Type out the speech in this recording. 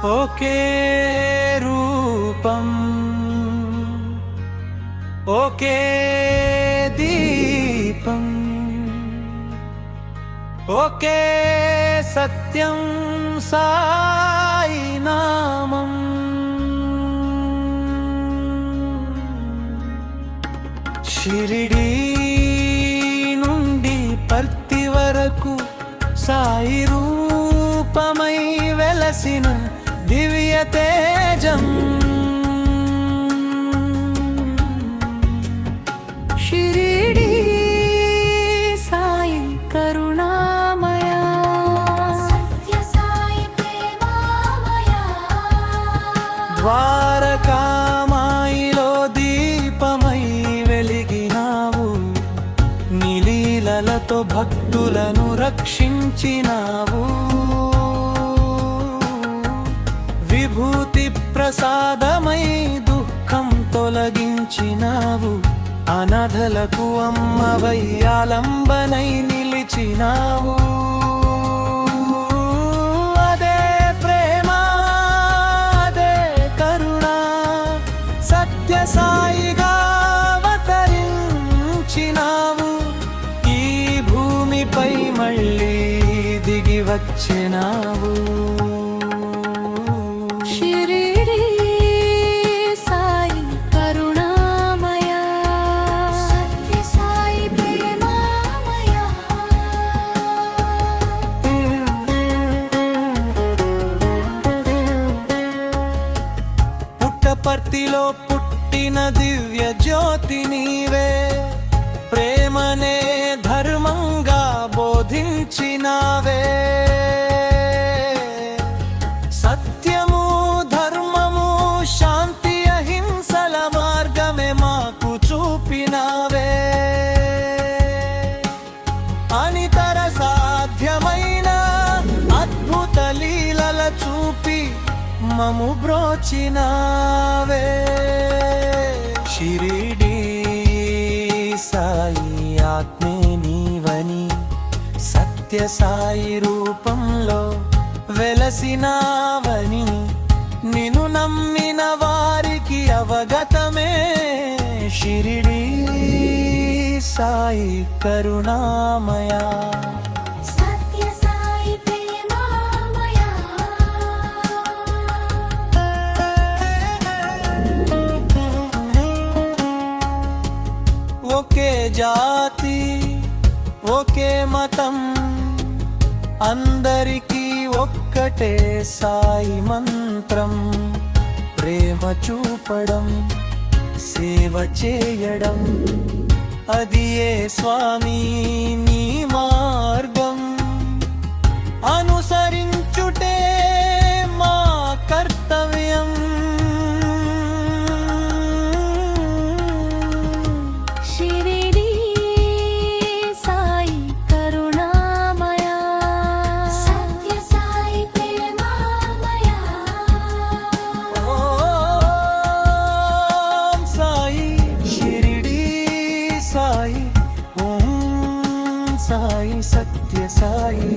ఒకే రూపం ఒకే దీపం ఒకే సత్యం సాయి నామం. షిరిడీ నుండి పర్తి వరకు సాయి రూపమై వెలసిన దివ్య తేజం. షిరిడీ సాయి కరుణామయ, సత్య సాయి ప్రేమమయ. ద్వారకామాయిలో దీపమై వెలిగినావు, నీలీలతో భక్తులను రక్షించినావు. విభూతి ప్రసాదమై దుఃఖం తొలగించినావు, అనాథలకు అమ్మవై ఆలంబనై నిలిచినావు. అదే ప్రేమ అదే కరుణ సత్య సాయిగా అవతరించినావు. ఈ భూమిపై మళ్ళీ దిగి వచ్చినావు. షిరిడీ సాయి కరుణామయ, సత్య సాయి ప్రేమమయ. పుట్టపర్తిలో పుట్టిన దివ్య జ్యోతి నీవే, ప్రేమనే ధర్మంగా బోధించినావే. సత్యము ధర్మము శాంతి అహింసల మార్గమే మాకు చూపినావే. అనితర సాధ్యమైన అద్భుత లీలల చూపి మము బ్రోచినావే. షిరిడీ సాయి ఆత్మే నీవని సత్య సాయి రూపంలో వెలసినావని నిన్ను నమ్మిన వారికి అవగతమే. షిరిడీ సాయి కరుణామయ, సత్య సాయి ప్రేమమయ. ఒకే జాతి ఒకే మతం అందరికీ ఒక్కటే సాయి మంత్రం. ప్రేమ చూపడం సేవ చేయడం అది ఏ స్వామి నీ మార్గం. అనుసరించుటే మా కర్తవ్యం. షిరిడీ సాయి కరుణామయ, సత్య సాయి ప్రేమమయ. ఓం సాయి షిరిడీ సాయి, ఓం సాయి సత్య సాయి.